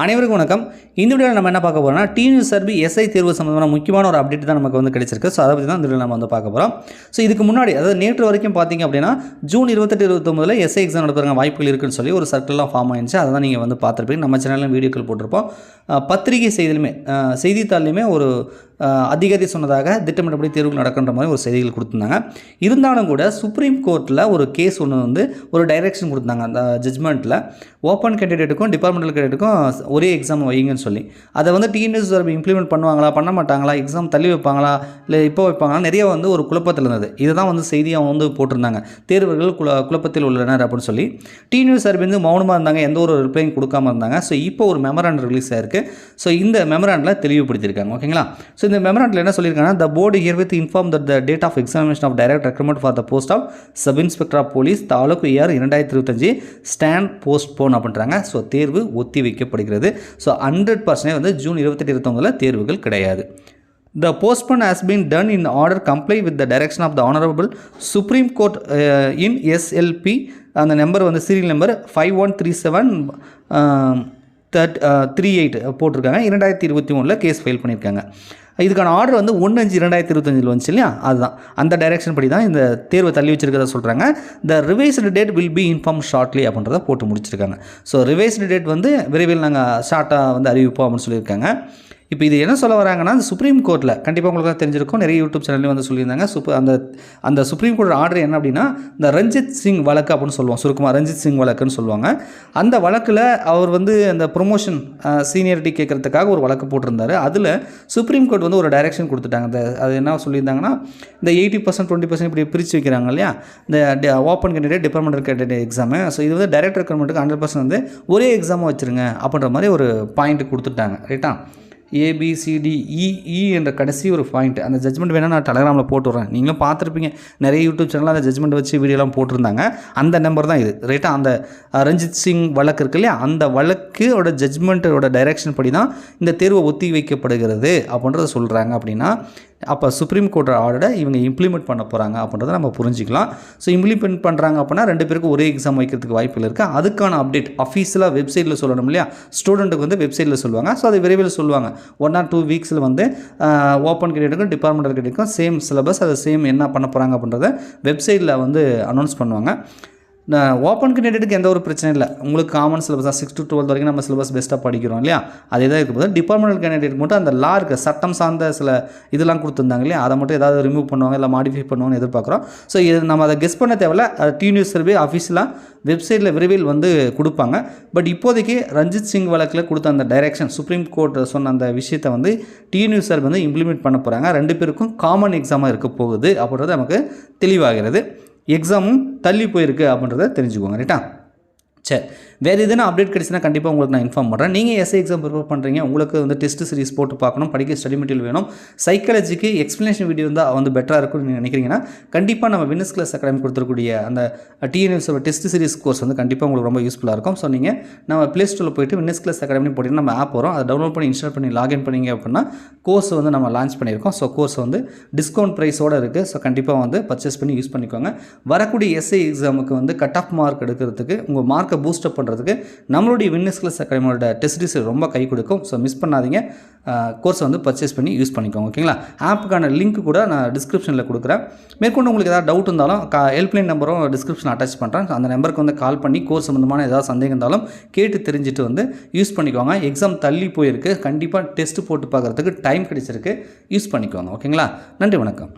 அனைவருக்கும் வணக்கம். இந்த வீடியோவில் நம்ம என்ன பார்க்க போகிறோம்னா, டிஎன்யூஎஸ்ஆர்பி எஸ்ஐ தேர்வு சம்பந்தமான முக்கியமான ஒரு அப்டேட் தான் நமக்கு வந்து கிடைச்சிருக்கு. ஸோ அதை பற்றி தான் இந்த வீடியோவில் நம்ம வந்து பார்க்க போகிறோம். ஸோ இதுக்கு முன்னாடி, அதாவது நேற்று வரைக்கும் பார்த்தீங்க அப்படின்னா, ஜூன் 28, 29 எஸ்ஐ எக்ஸாம் நடத்துகிற வாய்ப்புகள் இருக்குன்னு சொல்லி ஒரு சர்க்கிள்லாம் ஃபார்ம் ஆயிடுச்சு. அதை தான் நீங்கள் வந்து பார்த்துருப்பீங்க. நம்ம சேனலில் வீடியோக்கள் போட்டிருப்போம். பத்திரிகை செய்தித்தாள்லையுமே ஒரு அதிகாரி சொன்னதாக திட்டமிட்டபடி தேர்வுகள் நடக்கின்ற மாதிரி ஒரு செய்திகள் கொடுத்துருந்தாங்க. இருந்தாலும் கூட சுப்ரீம் கோர்ட்டில் ஒரு கேஸ் ஒன்று வந்து ஒரு டைரெக்ஷன் கொடுத்தாங்க. அந்த ஜட்ஜ்மெண்ட்டில் ஓப்பன் கேண்டிடேட்டுக்கும் டிபார்ட்மெண்டல் கேண்டிடேட்டுக்கும் ஒரே எக்ஸாம் வைங்கன்னு சொல்லி, அதை வந்து டிஎன்யூஎஸ்ஆர்பி இம்ப்ளிமெண்ட் பண்ணுவாங்களா பண்ண மாட்டாங்களா, எக்ஸாம் தள்ளி வைப்பாங்களா இல்லை இப்போ வைப்பாங்களா, நிறைய வந்து ஒரு குழப்பத்தில் இருந்தது. இதை தான் வந்து செய்தியாக வந்து போட்டிருந்தாங்க. தேர்வுகள் குழப்பத்தில் உள்ளனர் அப்படின்னு சொல்லி டிஎன்யூஎஸ்ஆர்பி வந்து மௌனமாக இருந்தாங்க, எந்த ஒரு ரிப்ளையும் கொடுக்காம இருந்தாங்க. ஸோ இப்போ ஒரு மெமராண்ட் ரிலீஸ் ஆயிருக்கு. ஸோ இந்த மெமராண்டில் தெளிவுபடுத்தியிருக்காங்க. ஓகேங்களா? ஸோ இந்த மெமராண்டில் என்ன சொல்லியிருக்காங்கன்னா, the board herewith inform that the date of examination of direct recruitment for the post of sub inspector of police taluk year 2025 stand postpone அப்படின்றாங்க. ஸோ தேர்வு ஒத்தி வைக்கப்படுகிறது. ஸோ 100% வந்து ஜூன் 28, 29 தேர்வுகள் கிடையாது. The postpone has been done in order comply with the direction of the Honorable Supreme Court in SLP. அந்த number வந்து serial number 513738 போட்டிருக்காங்க. 2021 கேஸ் ஃபைல் பண்ணியிருக்காங்க. இதுக்கான ஆர்டர் வந்து 1/5/2025 வந்துச்சு இல்லையா, அதுதான் அந்த டைரெக்ஷன் படி தான் இந்த தேர்வை தள்ளி வச்சிருக்கிறத சொல்கிறாங்க. த revised date will be inform shortly அப்படின்றத போட்டு முடிச்சிருக்காங்க. ஸோ ரிவைஸ்டு டேட் வந்து விரைவில் நாங்கள் ஷார்ட்டாக வந்து அறிவிப்போம் அப்படின்னு சொல்லியிருக்காங்க. இப்போ இது என்ன சொல்ல வராங்கன்னா, அந்த சுப்ரீம் கோர்ட்டில் கண்டிப்பாக உங்களுக்கு தெரிஞ்சிருக்கும், நிறைய யூடியூப் சேனல்லையும் வந்து சொல்லியிருந்தாங்க. அந்த சுப்ரீம் கோர்ட் ஆர்டர் என்ன அப்படின்னா, இந்த ரஞ்சித் சிங் வழக்கு அப்படின்னு சொல்லுவோம், சுருக்குமா ரஞ்சித் சிங் வழக்குன்னு சொல்லுவாங்க. அந்த வழக்கில் அவர் வந்து அந்த ப்ரொமோஷன் சீனியரிட்டி கேட்குறதுக்காக ஒரு வழக்கு போட்டிருந்தார். அதில் சுப்ரீம் கோர்ட் வந்து ஒரு டைரெக்ஷன் கொடுத்துட்டாங்க. அது என்ன சொல்லியிருந்தாங்கன்னா, இந்த 80% 20% இப்படி பிரித்து வைக்கிறாங்க இல்லையா, இந்த open candidate departmental candidate exam. So இது வந்து டைரக்ட் ரெக்ரூட்மெண்ட்டுக்கு 100% வந்து ஒரே எக்ஸாமாக வச்சுருங்க அப்படின்ற மாதிரி ஒரு பாயிண்ட் கொடுத்துட்டாங்க. ரைட்டா? ABCDEE என்ற கடைசி ஒரு பாயிண்ட். அந்த ஜட்ஜ்மெண்ட் வேணால் நான் டெலகிராமில் போட்டு விட்றேன், நீங்களும் பார்த்துருப்பீங்க. நிறைய யூடியூப் சேனலில் அந்த ஜட்ஜ்மெண்ட் வச்சு வீடியோலாம் போட்டிருந்தாங்க. அந்த நம்பர் தான் இது. ரைட்டாக? அந்த ரஞ்சித் சிங் வழக்கு இருக்கு இல்லையா, அந்த வழக்கோட ஜட்ஜ்மெண்ட்டோட டைரெக்ஷன் படி தான் இந்த தேர்வை ஒத்தி வைக்கப்படுகிறது அப்படின்றத சொல்கிறாங்க. அப்படின்னா அப்போ சுப்ரீம் கோர்ட் ஆர்டரை இவங்க இம்ப்ளிமெண்ட் பண்ண போகிறாங்க அப்படின்றத நம்ம புரிஞ்சிக்கலாம். ஸோ இம்ப்ளிமெண்ட் பண்ணுறாங்க அப்படின்னா 2 பேருக்கும் ஒரே எக்ஸாம் வைக்கிறதுக்கு வாய்ப்புகள் இருக்குது. அதுக்கான அப்டேட் அஃபீஷியலாக வெப்சைட்டில் சொல்லணும் இல்லையா, ஸ்டூடெண்ட்டுக்கு வந்து வெப்சைட்டில் சொல்லுவாங்க. ஸோ அது விரைவில் சொல்லுவாங்க. 1 or 2 வீக்ஸில் வந்து ஓப்பன் கேண்டிடேட்டுக்கும் டிபார்ட்மெண்டல் கேண்டிடேட்டுக்கும் சேம் சிலபஸ், அது சேம் என்ன பண்ண போகிறாங்க அப்படின்றத வெப்சைட்டில் வந்து அனௌன்ஸ் பண்ணுவாங்க. ஓப்பன் கேண்டிடேட்டுக்கு எந்த ஒரு பிரச்சனையும் இல்லை. உங்களுக்கு காமன் சிலபஸ் தான், 6 to 12 வரைக்கும் நம்ம சிலபஸ் பெஸ்ட்டாக படிக்கிறோம் இல்லையா, அதே தான் இருக்கும் போது டிபார்ட்மெண்டல் கேண்டிடேட் மட்டும் அந்த லா இருக்க சட்டம் சார்ந்த சில இதெல்லாம் கொடுத்துருந்தாங்க இல்லையா, அதை மட்டும் ஏதாவது ரிமூவ் பண்ணுவாங்க இல்லை மாடிஃபை பண்ணுவாங்கன்னு எதிர்பார்க்குறோம். ஸோ இது நம்ம அதை கெஸ் பண்ண தேவையில்ல. அது டிஎன்யூஎஸ்ஆர்பி அஃபீஷியலாக வெப்சைட்டில் விரைவில் வந்து கொடுப்பாங்க. பட் இப்போதைக்கு ரஞ்சித் சிங் வழக்கில் கொடுத்த அந்த டைரெக்ஷன், சுப்ரீம் கோர்ட் சொன்ன அந்த விஷயத்தை வந்து டிஎன்யூஎஸ்ஆர்பி வந்து இம்ப்ளிமெண்ட் பண்ண போகிறாங்க. 2 பேருக்கும் காமன் எக்ஸாமாக இருக்க போகுது அப்படின்றது நமக்கு தெளிவாகிறது. எக்ஸாமும் தள்ளி போயிருக்கு அப்படின்றத தெரிஞ்சுக்கோங்க. ரைட்டா? சரி, வேறு எதுனா அப்டேட் கிடச்சுன்னா கண்டிப்பாக உங்களுக்கு நான் இன்ஃபார்ம் பண்ணுறேன். நீங்கள் எஸ்ஐ எக்ஸாம் ப்ரிப்பேர் பண்ணுறீங்க, உங்களுக்கு வந்து டெஸ்ட் சீரிஸ் போட்டு பார்க்கணும், படிக்க ஸ்டடி மெட்டீரியல் வேணும், சைக்காலஜிக்கு எக்ஸ்ப்ளனேஷன் வீடியோ இருந்தால் வந்து பெட்டராக இருக்கும்னு நீங்கள் நினைக்கிறீங்கன்னா கண்டிப்பாக நம்ம வின்னர்ஸ் கிளாஸ் அகாடமி கொடுத்துருக்கூடிய அந்த டிஎன்யூஎஸ் டெஸ்ட் சீரிஸ் கோர்ஸ் வந்து கண்டிப்பாக உங்களுக்கு ரொம்ப யூஸ்ஃபுல்லாக இருக்கும். ஸோ நீங்கள் நம்ம ப்ளே ஸ்டோரில் போய்ட்டு வின்னர்ஸ் கிளாஸ் அகாடமி போட்டிங்கன்னா நம்ம ஆப் வரும், அதை டவுன்லோட் பண்ணி இன்ஸ்டால் பண்ணி லாகின் பண்ணிங்க அப்படின்னா கோர்ஸ் வந்து நம்ம லான்ச் பண்ணியிருக்கோம். ஸோ கோர்ஸ் வந்து டிஸ்கவுண்ட் ப்ரைஸோடு இருக்குது. ஸோ கண்டிப்பாக வந்து பர்ச்சேஸ் பண்ணி யூஸ் பண்ணிக்கோங்க. வரக்கூடிய எஸ்ஐ எக்ஸாமுக்கு வந்து கட் ஆஃப் மார்க் எடுக்கிறதுக்கு, உங்கள் மார்க்கை பூஸ்டப் பண்ணுறதுக்கு நம்மளுடைய வின்னர்ஸ் கிளாஸ் அகாடமியோட டெஸ்ட் சீரிஸ் ரொம்ப கை கொடுக்கும். ஸோ மிஸ் பண்ணாதீங்க. கோர்ஸை வந்து பர்ச்சேஸ் பண்ணி யூஸ் பண்ணிக்கோங்க. ஓகேங்களா? ஆப்புக்கான லிங்க் கூட நான் டிஸ்கிரிப்ஷனில் கொடுக்குறேன். மேற்கொண்டு உங்களுக்கு ஏதாவது டவுட் இருந்தாலும் ஹெல்ப்லைன் நம்பரும் டிஸ்கிரிப்ஷனில் அட்டாச் பண்ணுறேன். அந்த நம்பருக்கு வந்து கால் பண்ணி கோர்ஸ் சம்மந்தமான ஏதாவது சந்தேகம் இருந்தாலும் கேட்டு தெரிஞ்சுட்டு வந்து யூஸ் பண்ணிக்கோங்க. எக்ஸாம் தள்ளி போயிருக்கு, கண்டிப்பாக டெஸ்ட் போட்டு பார்க்குறதுக்கு டைம் கிடைச்சிருக்கு, யூஸ் பண்ணிக்கோங்க. ஓகேங்களா? நன்றி, வணக்கம்.